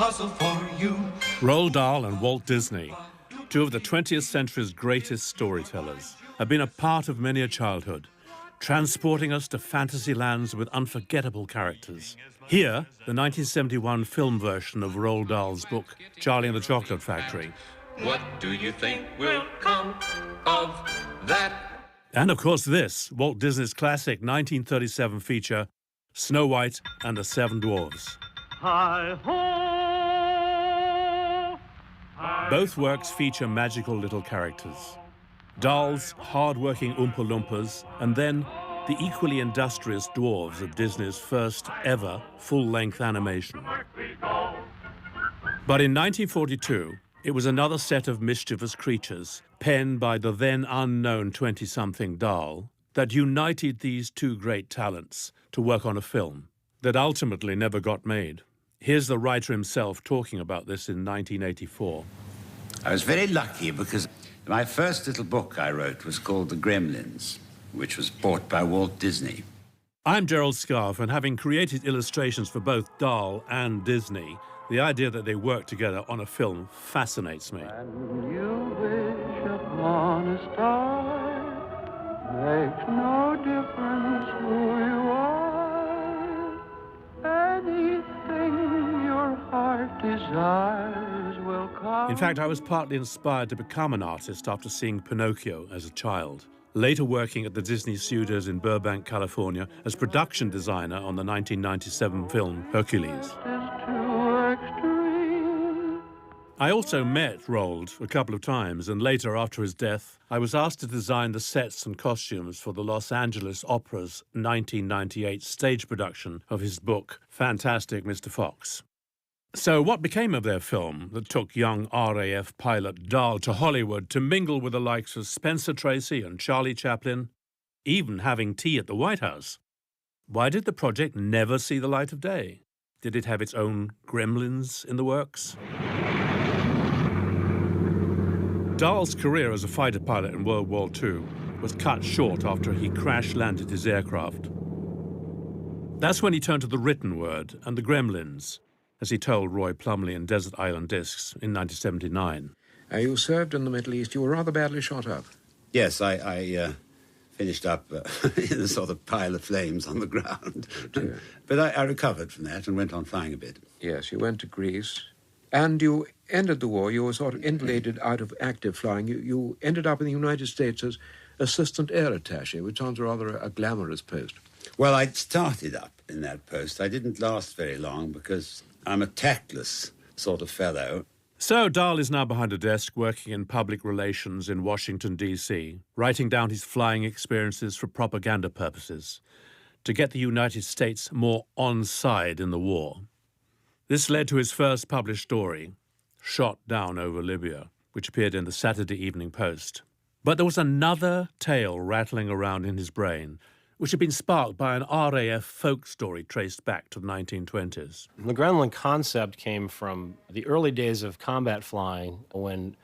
puzzle for you. Roald Dahl and Walt Disney, two of the 20th century's greatest storytellers, have been a part of many a childhood, transporting us to fantasy lands with unforgettable characters. Here, the 1971 film version of Roald Dahl's book, Charlie and the Chocolate Factory. What do you think will come of that? And of course this, Walt Disney's classic 1937 feature, Snow White and the Seven Dwarfs. Hi-ho! Both works feature magical little characters. Dahl's hard-working Oompa Loompas, and then the equally industrious dwarves of Disney's first ever full-length animation. But in 1942, it was another set of mischievous creatures, penned by the then unknown 20-something Dahl, that united these two great talents to work on a film that ultimately never got made. Here's the writer himself talking about this in 1984. I was very lucky because my first little book I wrote was called The Gremlins, which was bought by Walt Disney. I'm Gerald Scarfe, and having created illustrations for both Dahl and Disney, the idea that they work together on a film fascinates me. When you wish upon a star, makes no difference who you are. Anything your heart desires will come. In fact, I was partly inspired to become an artist after seeing Pinocchio as a child, later working at the Disney Studios in Burbank, California, as production designer on the 1997 film Hercules. I also met Roald a couple of times, and later, after his death, I was asked to design the sets and costumes for the Los Angeles Opera's 1998 stage production of his book, Fantastic Mr. Fox. So what became of their film that took young RAF pilot Dahl to Hollywood to mingle with the likes of Spencer Tracy and Charlie Chaplin, even having tea at the White House? Why did the project never see the light of day? Did it have its own gremlins in the works? Dahl's career as a fighter pilot in World War II was cut short after he crash-landed his aircraft. That's when he turned to the written word and the gremlins, as he told Roy Plumley in Desert Island Discs in 1979. You served in the Middle East. You were rather badly shot up. Yes, I finished up in a sort of pile of flames on the ground. But I recovered from that and went on flying a bit. Yes, you went to Greece. And you ended the war. You were sort of insulated out of active flying. You ended up in the United States as assistant air attaché, which sounds rather a glamorous post. Well, I started up in that post. I didn't last very long because I'm a tactless sort of fellow. So Dahl is now behind a desk working in public relations in Washington, D.C., writing down his flying experiences for propaganda purposes, to get the United States more on side in the war. This led to his first published story, Shot Down Over Libya, which appeared in the Saturday Evening Post. But there was another tale rattling around in his brain, which had been sparked by an RAF folk story traced back to the 1920s. The gremlin concept came from the early days of combat flying when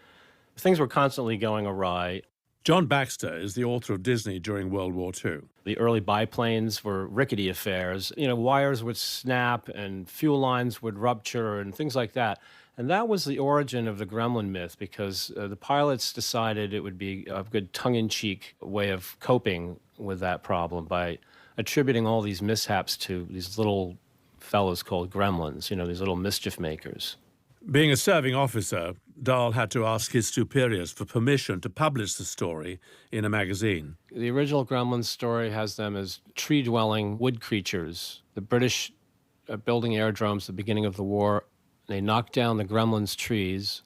things were constantly going awry. John Baxter is the author of Disney during World War II. The early biplanes were rickety affairs. You know, wires would snap and fuel lines would rupture and things like that. And that was the origin of the gremlin myth because the pilots decided it would be a good tongue-in-cheek way of coping with that problem by attributing all these mishaps to these little fellows called gremlins, you know, these little mischief makers. Being a serving officer, Dahl had to ask his superiors for permission to publish the story in a magazine. The original Gremlins story has them as tree-dwelling wood creatures. The British are building aerodromes at the beginning of the war. They knock down the Gremlins' trees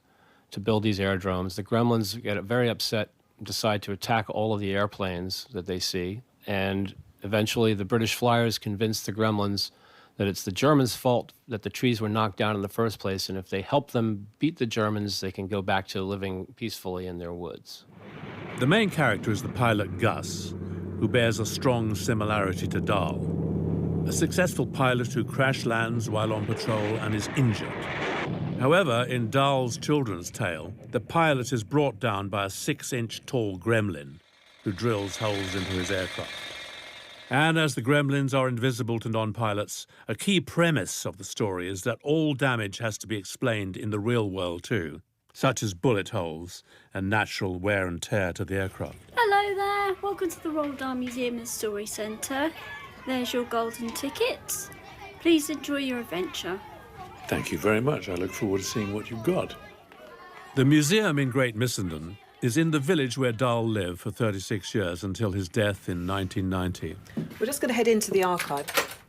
to build these aerodromes. The Gremlins get very upset, decide to attack all of the airplanes that they see, and eventually the British flyers convince the Gremlins that it's the Germans' fault that the trees were knocked down in the first place, and if they help them beat the Germans, they can go back to living peacefully in their woods. The main character is the pilot Gus, who bears a strong similarity to Dahl. A successful pilot who crash lands while on patrol and is injured. However, in Dahl's children's tale, the pilot is brought down by a 6-inch tall gremlin who drills holes into his aircraft. And as the gremlins are invisible to non-pilots, a key premise of the story is that all damage has to be explained in the real world too, such as bullet holes and natural wear and tear to the aircraft. Hello there, welcome to the Roald Dahl Museum and Story Centre. There's your golden tickets. Please enjoy your adventure. Thank you very much. I look forward to seeing what you've got. The museum in Great Missenden is in the village where Dahl lived for 36 years until his death in 1990. We're just going to head into the archive.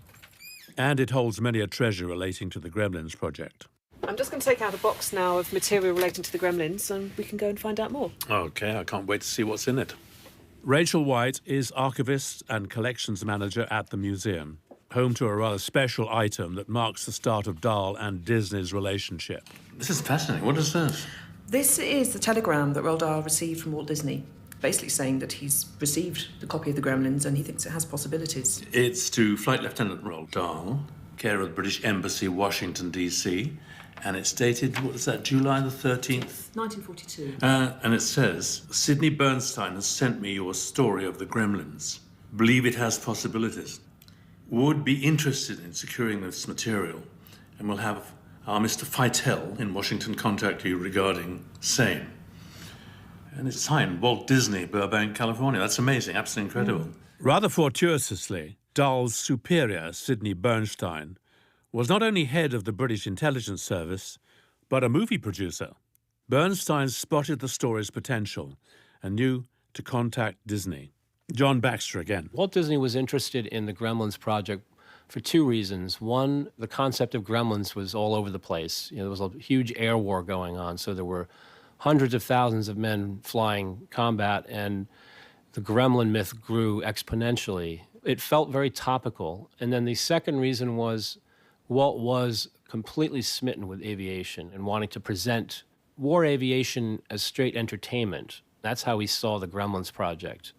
And it holds many a treasure relating to the Gremlins project. I'm just going to take out a box now of material relating to the Gremlins and we can go and find out more. OK, I can't wait to see what's in it. Rachel White is archivist and collections manager at the museum, home to a rather special item that marks the start of Dahl and Disney's relationship. This is fascinating. What is this? This is the telegram that Roald Dahl received from Walt Disney, basically saying that he's received the copy of the Gremlins and he thinks it has possibilities. It's to Flight Lieutenant Roald Dahl, care of the British Embassy, Washington, D.C., and it's dated, what is that, July the 13th? 1942. And it says, Sidney Bernstein has sent me your story of the Gremlins. Believe it has possibilities. Would be interested in securing this material, and will have our Mr. Feitel in Washington contact you regarding same. And it's signed Walt Disney, Burbank, California. That's amazing, absolutely incredible. Rather fortuitously, Dahl's superior, Sidney Bernstein, was not only head of the British Intelligence Service, but a movie producer. Bernstein spotted the story's potential and knew to contact Disney. John Baxter again. Walt Disney was interested in the Gremlins project for two reasons. One, the concept of gremlins was all over the place. There was a huge air war going on, so there were hundreds of thousands of men flying combat, and the gremlin myth grew exponentially. It felt very topical. And then the second reason was Walt was completely smitten with aviation and wanting to present war aviation as straight entertainment. That's how he saw the Gremlins project.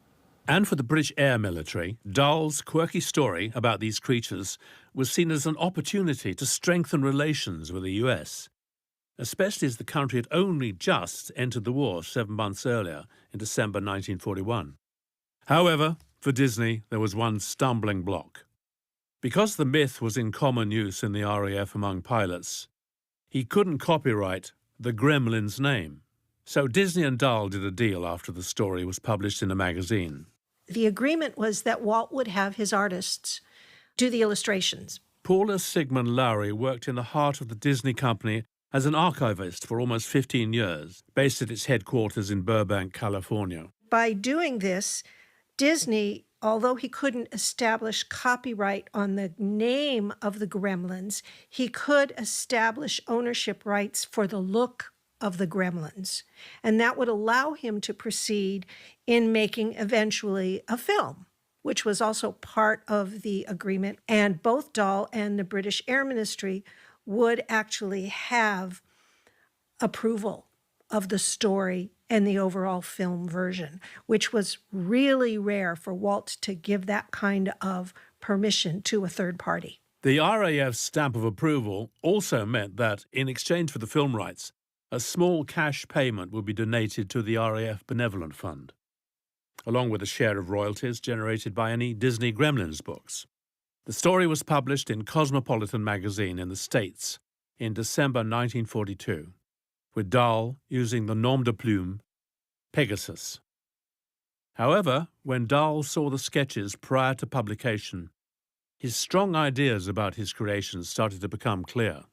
And for the British Air Military, Dahl's quirky story about these creatures was seen as an opportunity to strengthen relations with the US, especially as the country had only just entered the war 7 months earlier, in December 1941. However, for Disney, there was one stumbling block. Because the myth was in common use in the RAF among pilots, he couldn't copyright the Gremlin's name. So Disney and Dahl did a deal after the story was published in a magazine. The agreement was that Walt would have his artists do the illustrations. Paula Sigmund Lowry worked in the heart of the Disney company as an archivist for almost 15 years, based at its headquarters in Burbank, California. By doing this, Disney, although he couldn't establish copyright on the name of the Gremlins, he could establish ownership rights for the look of the Gremlins. And that would allow him to proceed in making eventually a film, which was also part of the agreement. And both Dahl and the British Air Ministry would actually have approval of the story and the overall film version, which was really rare for Walt to give that kind of permission to a third party. The RAF's stamp of approval also meant that, in exchange for the film rights, a small cash payment would be donated to the RAF Benevolent Fund, along with a share of royalties generated by any Disney Gremlins books. The story was published in Cosmopolitan magazine in the States in December 1942, with Dahl using the nom de plume Pegasus. However, when Dahl saw the sketches prior to publication, his strong ideas about his creations started to become clear.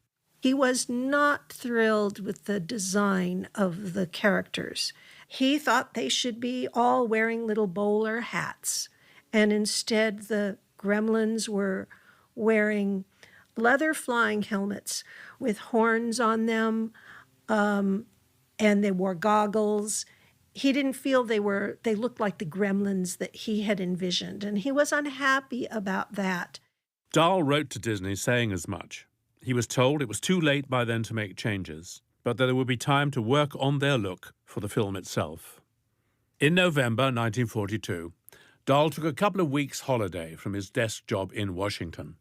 He was not thrilled with the design of the characters. He thought they should be all wearing little bowler hats, and instead the Gremlins were wearing leather flying helmets with horns on them, and they wore goggles. He didn't feel they looked like the Gremlins that he had envisioned, and he was unhappy about that. Dahl wrote to Disney saying as much. He was told it was too late by then to make changes, but that there would be time to work on their look for the film itself. In November 1942, Dahl took a couple of weeks' holiday from his desk job in Washington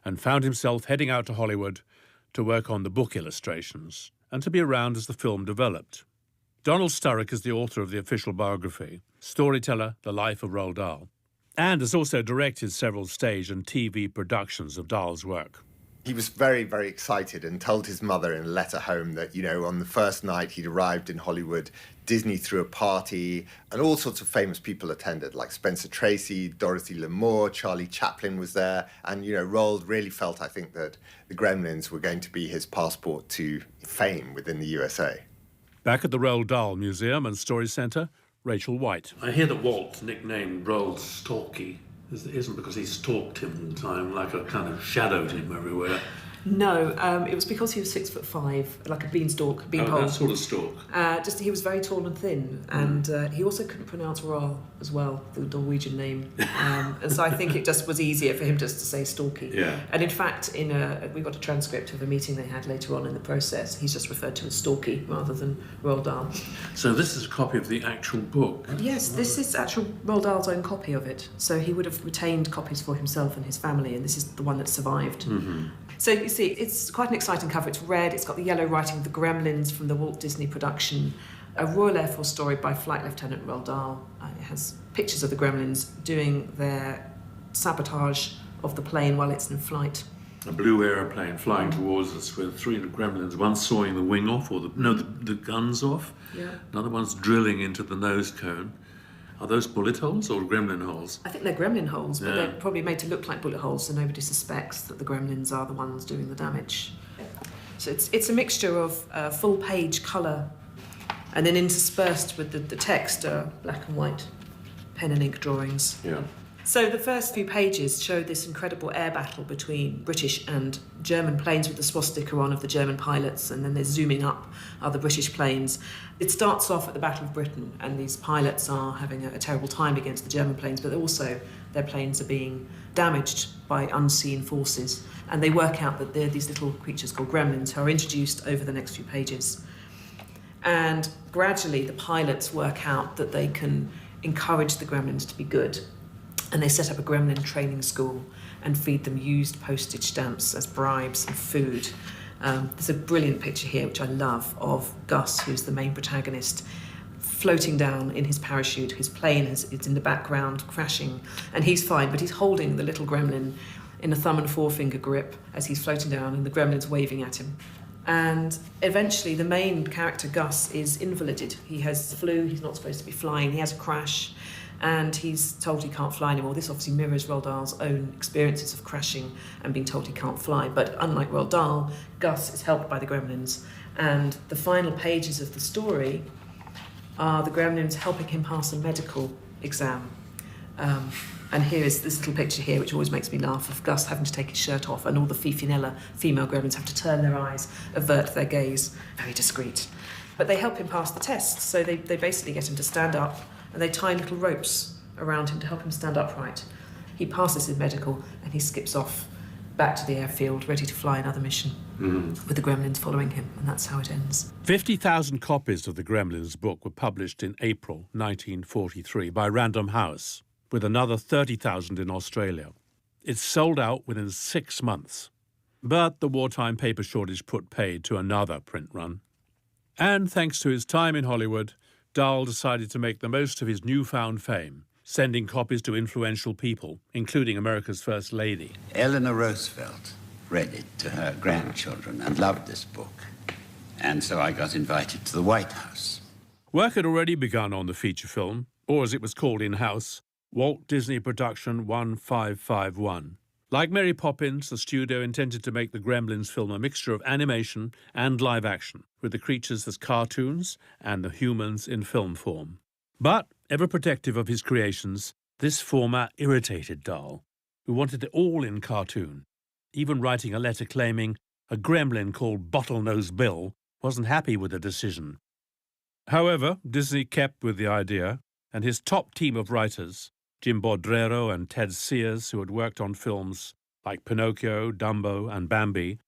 and found himself heading out to Hollywood to work on the book illustrations and to be around as the film developed. Donald Sturrock is the author of the official biography, Storyteller, The Life of Roald Dahl. and has also directed several stage and TV productions of Dahl's work. He was very, very excited and told his mother in a letter home that, on the first night he'd arrived in Hollywood, Disney threw a party and all sorts of famous people attended, like Spencer Tracy, Dorothy Lamour, Charlie Chaplin was there. And, Roald really felt, I think, that the Gremlins were going to be his passport to fame within the USA. Back at the Roald Dahl Museum and Story Centre, Rachel White. I hear that Walt nicknamed Roald Stalky. It isn't because he stalked him all the time, like a kind of shadowed him everywhere. No, it was because he was 6'5", like a beanpole. That sort of stalk. He was very tall and thin, and he also couldn't pronounce Roald as well, the Norwegian name. And so I think it just was easier for him just to say Stalky. Yeah. And in fact, we got a transcript of a meeting they had later on in the process. He's just referred to as Stalky rather than Roald Dahl. So this is a copy of the actual book? Yes, this is actual Roald Dahl's own copy of it. So he would have retained copies for himself and his family, and this is the one that survived. Mm-hmm. So you see, it's quite an exciting cover. It's red, it's got the yellow writing of the Gremlins from the Walt Disney production, a Royal Air Force story by Flight Lieutenant Roald Dahl. It has pictures of the Gremlins doing their sabotage of the plane while it's in flight. A blue aeroplane flying towards us with 3 Gremlins, one sawing the wing off, or the guns off. Yeah. Another one's drilling into the nose cone. Are those bullet holes or gremlin holes? I think they're gremlin holes, but they're probably made to look like bullet holes, so nobody suspects that the gremlins are the ones doing the damage. So it's a mixture of full-page colour, and then interspersed with the text are black and white pen and ink drawings. Yeah. So the first few pages show this incredible air battle between British and German planes with the swastika on of the German pilots, and then they're zooming up other British planes. It starts off at the Battle of Britain, and these pilots are having a terrible time against the German planes, but also their planes are being damaged by unseen forces. And they work out that they're these little creatures called gremlins who are introduced over the next few pages. And gradually the pilots work out that they can encourage the gremlins to be good. And they set up a gremlin training school and feed them used postage stamps as bribes and food. There's a brilliant picture here, which I love, of Gus, who's the main protagonist, floating down in his parachute. His plane is in the background, crashing, and he's fine, but he's holding the little gremlin in a thumb and forefinger grip as he's floating down, and the gremlin's waving at him. And eventually the main character, Gus, is invalided. He has the flu, he's not supposed to be flying, he has a crash, and he's told he can't fly anymore. This obviously mirrors Roald Dahl's own experiences of crashing and being told he can't fly. But unlike Roald Dahl, Gus is helped by the gremlins. And the final pages of the story are the gremlins helping him pass a medical exam. And here is this little picture here, which always makes me laugh, of Gus having to take his shirt off, and all the Fifinella female gremlins have to turn their eyes, avert their gaze. Very discreet. But they help him pass the test, so they basically get him to stand up, and they tie little ropes around him to help him stand upright. He passes his medical, and he skips off back to the airfield, ready to fly another mission, with the gremlins following him, and that's how it ends. 50,000 copies of the Gremlins book were published in April 1943 by Random House, with another 30,000 in Australia. It sold out within 6 months. But the wartime paper shortage put paid to another print run. And thanks to his time in Hollywood, Dahl decided to make the most of his newfound fame, sending copies to influential people, including America's First Lady. Eleanor Roosevelt read it to her grandchildren and loved this book. And so I got invited to the White House. Work had already begun on the feature film, or as it was called in-house, Walt Disney Production 1551. Like Mary Poppins, the studio intended to make the Gremlins film a mixture of animation and live action, with the creatures as cartoons and the humans in film form. But, ever protective of his creations, this format irritated Dahl, who wanted it all in cartoon, even writing a letter claiming a gremlin called Bottlenose Bill wasn't happy with the decision. However, Disney kept with the idea, and his top team of writers, Jim Bordrero and Ted Sears, who had worked on films like Pinocchio, Dumbo and Bambi,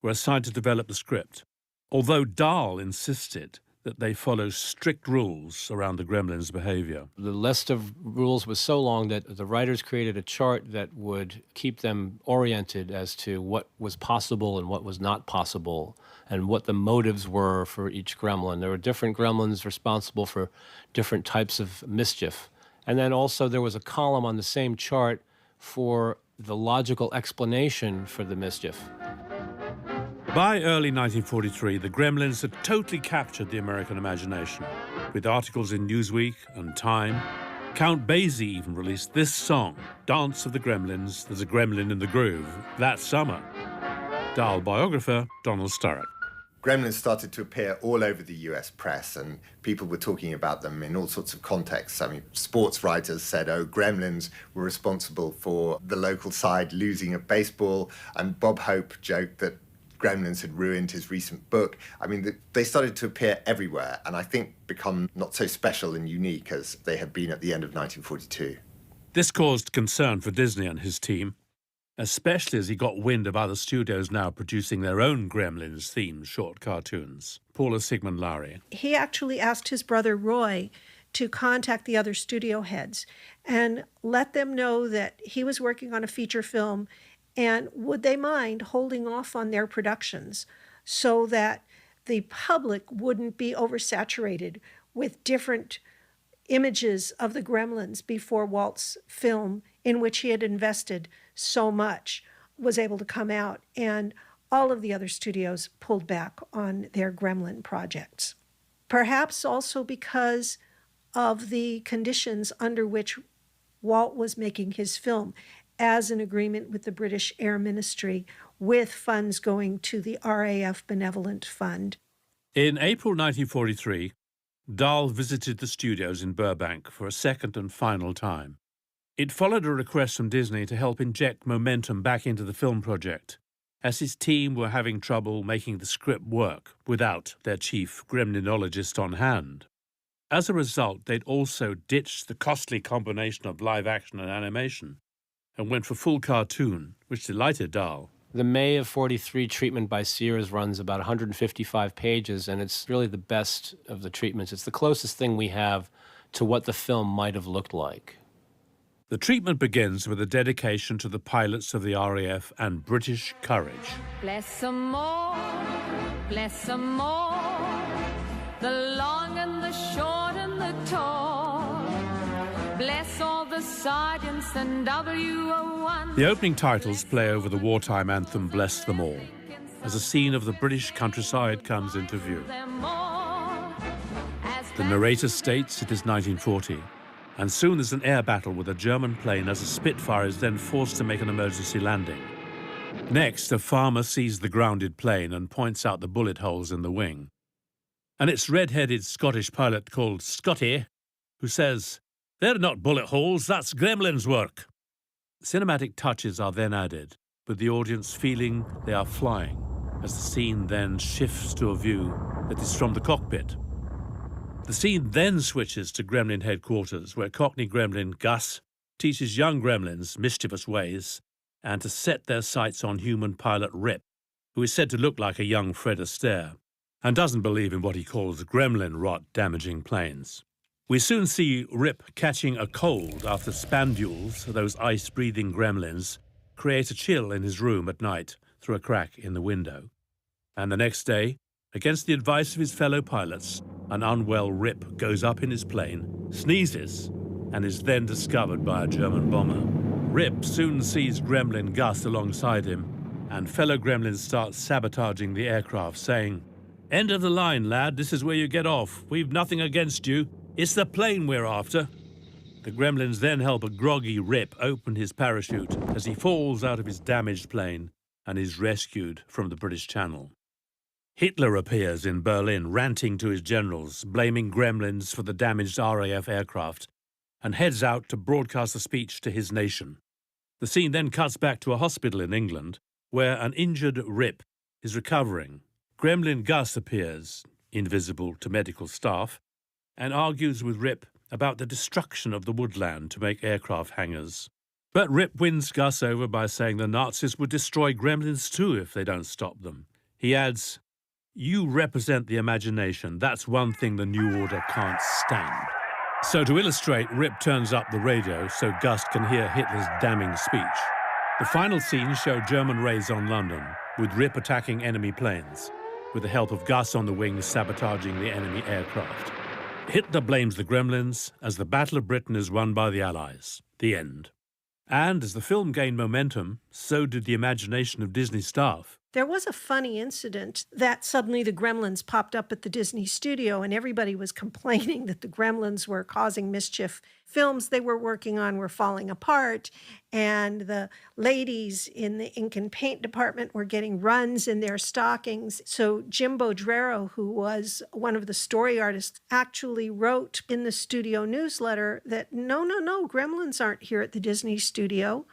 were assigned to develop the script, although Dahl insisted that they follow strict rules around the gremlins' behavior. The list of rules was so long that the writers created a chart that would keep them oriented as to what was possible and what was not possible, and what the motives were for each gremlin. There were different gremlins responsible for different types of mischief. And then also there was a column on the same chart for the logical explanation for the mischief. By early 1943, the Gremlins had totally captured the American imagination. With articles in Newsweek and Time, Count Basie even released this song, Dance of the Gremlins, There's a Gremlin in the Groove, that summer. Dahl biographer Donald Sturrock. Gremlins started to appear all over the US press, and people were talking about them in all sorts of contexts. I mean, sports writers said, oh, Gremlins were responsible for the local side losing at baseball, and Bob Hope joked that Gremlins had ruined his recent book. I mean, they started to appear everywhere, and I think become not so special and unique as they had been at the end of 1942. This caused concern for Disney and his team, especially as he got wind of other studios now producing their own Gremlins-themed short cartoons. Paula Sigmund Lowry. He actually asked his brother Roy to contact the other studio heads and let them know that he was working on a feature film and would they mind holding off on their productions so that the public wouldn't be oversaturated with different images of the Gremlins before Walt's film, in which he had invested so much, was able to come out. And all of the other studios pulled back on their Gremlin projects. Perhaps also because of the conditions under which Walt was making his film, as an agreement with the British Air Ministry, with funds going to the RAF Benevolent Fund. In April 1943, Dahl visited the studios in Burbank for a second and final time. It followed a request from Disney to help inject momentum back into the film project, as his team were having trouble making the script work without their chief gremlinologist on hand. As a result, they'd also ditched the costly combination of live action and animation and went for full cartoon, which delighted Dahl. The May of 43 treatment by Sears runs about 155 pages, and it's really the best of the treatments. It's the closest thing we have to what the film might have looked like. The treatment begins with a dedication to the pilots of the RAF and British courage. Bless them all, the long and the short and the tall. Bless all the sergeants and WO1. The opening titles play over the wartime anthem Bless Them All, as a scene of the British countryside comes into view. The narrator states it is 1940, and soon there's an air battle with a German plane as a Spitfire is then forced to make an emergency landing. Next, a farmer sees the grounded plane and points out the bullet holes in the wing. And it's red-headed Scottish pilot called Scotty who says, "They're not bullet holes, that's Gremlins' work." Cinematic touches are then added, with the audience feeling they are flying, as the scene then shifts to a view that is from the cockpit. The scene then switches to Gremlin headquarters, where Cockney Gremlin Gus teaches young Gremlins mischievous ways and to set their sights on human pilot Rip, who is said to look like a young Fred Astaire, and doesn't believe in what he calls gremlin rot damaging planes. We soon see Rip catching a cold after spandules, those ice-breathing gremlins, create a chill in his room at night through a crack in the window. And the next day, against the advice of his fellow pilots, an unwell Rip goes up in his plane, sneezes, and is then discovered by a German bomber. Rip soon sees Gremlin Gus alongside him, and fellow gremlins start sabotaging the aircraft, saying, "End of the line, lad, this is where you get off. We've nothing against you. It's the plane we're after." The gremlins then help a groggy Rip open his parachute as he falls out of his damaged plane and is rescued from the British Channel. Hitler appears in Berlin, ranting to his generals, blaming gremlins for the damaged RAF aircraft, and heads out to broadcast a speech to his nation. The scene then cuts back to a hospital in England, where an injured Rip is recovering. Gremlin Gus appears, invisible to medical staff, and argues with Rip about the destruction of the woodland to make aircraft hangars. But Rip wins Gus over by saying the Nazis would destroy gremlins too if they don't stop them. He adds, "You represent the imagination. That's one thing the New Order can't stand." So to illustrate, Rip turns up the radio so Gus can hear Hitler's damning speech. The final scenes show German raids on London, with Rip attacking enemy planes, with the help of Gus on the wings sabotaging the enemy aircraft. Hitler blames the Gremlins as the Battle of Britain is won by the Allies. The end. And as the film gained momentum, so did the imagination of Disney staff. There was a funny incident that suddenly the Gremlins popped up at the Disney studio and everybody was complaining that the Gremlins were causing mischief. Films they were working on were falling apart, and the ladies in the ink and paint department were getting runs in their stockings. So Jim Bodrero, who was one of the story artists, actually wrote in the studio newsletter that no, Gremlins aren't here at the Disney studio.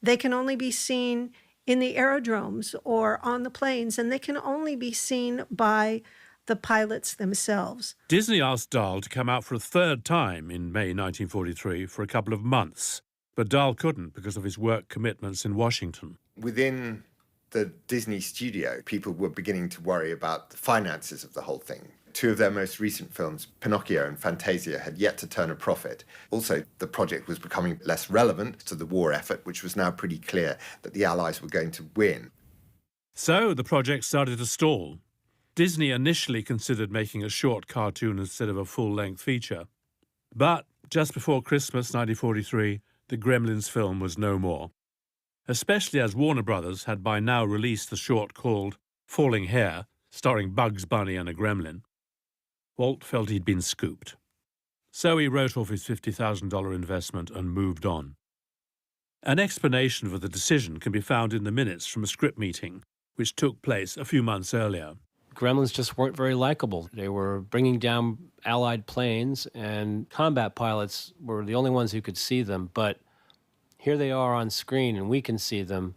They can only be seen in the aerodromes or on the planes, and they can only be seen by the pilots themselves. Disney asked Dahl to come out for a third time in May 1943 for a couple of months, but Dahl couldn't because of his work commitments in Washington. Within the Disney studio, people were beginning to worry about the finances of the whole thing. Two of their most recent films, Pinocchio and Fantasia, had yet to turn a profit. Also, the project was becoming less relevant to the war effort, which was now pretty clear that the Allies were going to win. So the project started to stall. Disney initially considered making a short cartoon instead of a full-length feature. But just before Christmas 1943, the Gremlins film was no more, especially as Warner Brothers had by now released the short called Falling Hair, starring Bugs Bunny and a gremlin. Walt felt he'd been scooped. So he wrote off his $50,000 investment and moved on. An explanation for the decision can be found in the minutes from a script meeting, which took place a few months earlier. Gremlins just weren't very likable. They were bringing down Allied planes, and combat pilots were the only ones who could see them. But here they are on screen, and we can see them.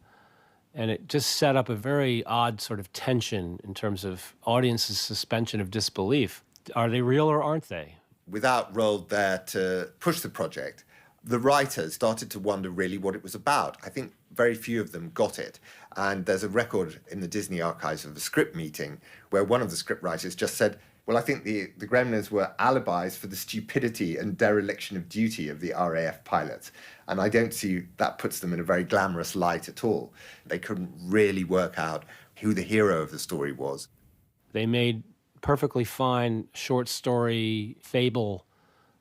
And it just set up a very odd sort of tension in terms of audience's suspension of disbelief. Are they real or aren't they? Without Roald there to push the project, the writers started to wonder really what it was about. I think very few of them got it. And there's a record in the Disney archives of a script meeting where one of the script writers just said, well, I think the Gremlins were alibis for the stupidity and dereliction of duty of the RAF pilots. And I don't see that puts them in a very glamorous light at all. They couldn't really work out who the hero of the story was. They made perfectly fine short story fable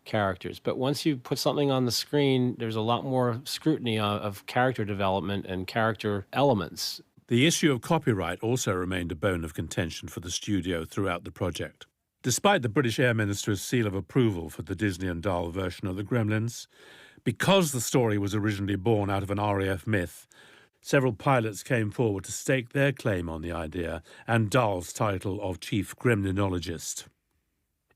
characters. But once you put something on the screen, there's a lot more scrutiny of character development and character elements. The issue of copyright also remained a bone of contention for the studio throughout the project. Despite the British Air Minister's seal of approval for the Disney and Dahl version of the Gremlins, because the story was originally born out of an RAF myth, several pilots came forward to stake their claim on the idea and Dahl's title of chief gremlinologist.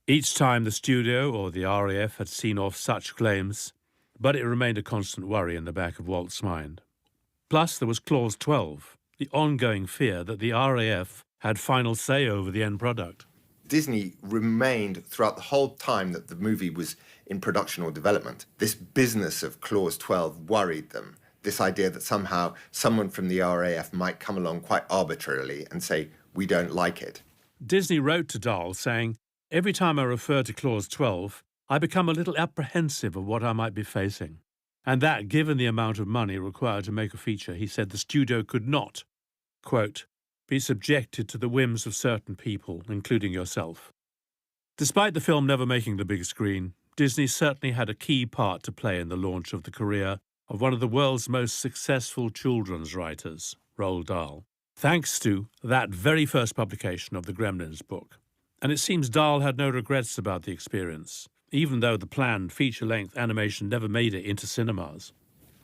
Each time the studio or the RAF had seen off such claims, but it remained a constant worry in the back of Walt's mind. Plus, there was Clause 12, the ongoing fear that the RAF had final say over the end product. Disney remained throughout the whole time that the movie was in production or development. This business of Clause 12 worried them. This idea that somehow someone from the RAF might come along quite arbitrarily and say, we don't like it. Disney wrote to Dahl saying, every time I refer to Clause 12, I become a little apprehensive of what I might be facing. And that, given the amount of money required to make a feature, he said the studio could not, quote, be subjected to the whims of certain people, including yourself. Despite the film never making the big screen, Disney certainly had a key part to play in the launch of the career of one of the world's most successful children's writers, Roald Dahl, thanks to that very first publication of the Gremlins book. And it seems Dahl had no regrets about the experience, even though the planned feature-length animation never made it into cinemas.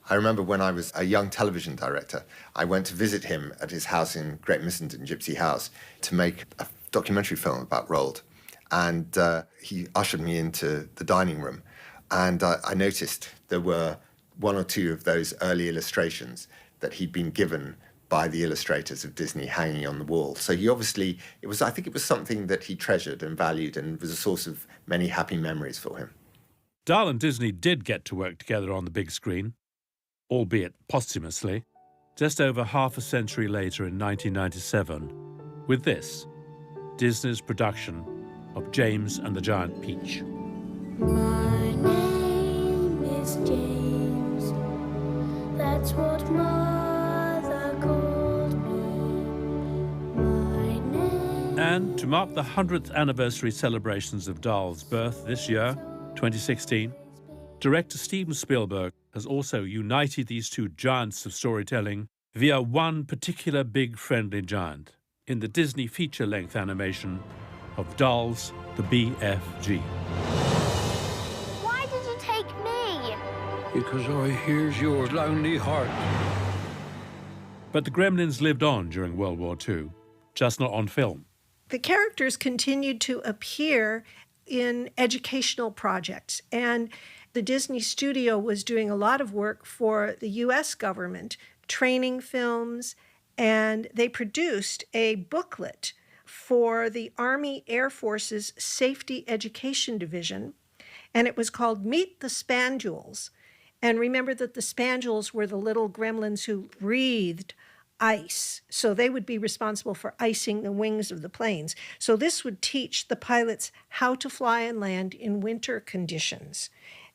I remember when I was a young television director, I went to visit him at his house in Great Missenden, Gypsy House, to make a documentary film about Roald. And he ushered me into the dining room. And I noticed there were one or two of those early illustrations that he'd been given by the illustrators of Disney hanging on the wall. So he obviously, I think it was something that he treasured and valued and was a source of many happy memories for him. Dahl and Disney did get to work together on the big screen, albeit posthumously, just over half a century later in 1997, with this, Disney's production of James and the Giant Peach. My name is James, that's what Mother called me. My name And to mark the 100th anniversary celebrations of Dahl's birth this year, 2016, director Steven Spielberg has also united these two giants of storytelling via one particular big friendly giant in the Disney feature-length animation of Dahl's The BFG. Why did you take me? Because I hears your lonely heart. But the Gremlins lived on during World War II, just not on film. The characters continued to appear in educational projects, and the Disney studio was doing a lot of work for the U.S. government, training films, and they produced a booklet for the Army Air Force's Safety Education Division, and it was called Meet the Spandules. And remember that the Spandules were the little gremlins who breathed ice, so they would be responsible for icing the wings of the planes. So this would teach the pilots how to fly and land in winter conditions.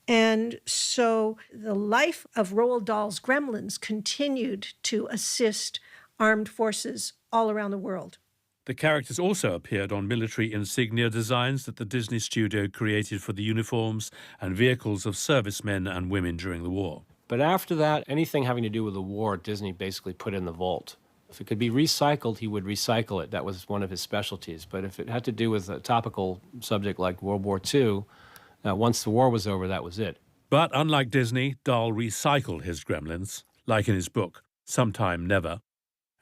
And so the life of Roald Dahl's Gremlins continued to assist armed forces all around the world. The characters also appeared on military insignia designs that the Disney studio created for the uniforms and vehicles of servicemen and women during the war. But after that, anything having to do with the war, Disney basically put in the vault. If it could be recycled, he would recycle it. That was one of his specialties. But if it had to do with a topical subject like World War II, once the war was over, that was it. But unlike Disney, Dahl recycled his Gremlins, like in his book, Sometime Never,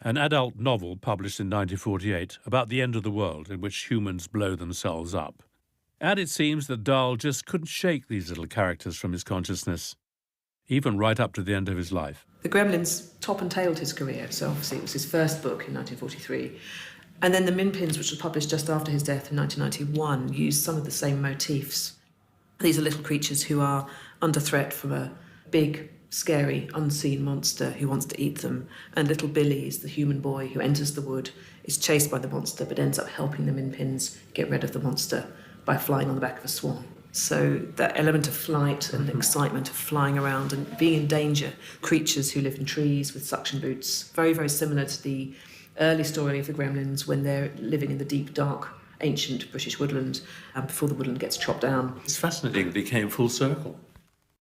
an adult novel published in 1948 about the end of the world in which humans blow themselves up. And it seems that Dahl just couldn't shake these little characters from his consciousness, even right up to the end of his life. The Gremlins top and tailed his career, so obviously it was his first book in 1943. And then the Minpins, which was published just after his death in 1991, used some of the same motifs. These are little creatures who are under threat from a big, scary, unseen monster who wants to eat them. And little Billy is the human boy who enters the wood, is chased by the monster, but ends up helping the Minpins get rid of the monster by flying on the back of a swan. So that element of flight and excitement of flying around and being in danger, creatures who live in trees with suction boots, very, very similar to the early story of the Gremlins when they're living in the deep, dark, ancient British woodland before the woodland gets chopped down. It's fascinating that he came full circle.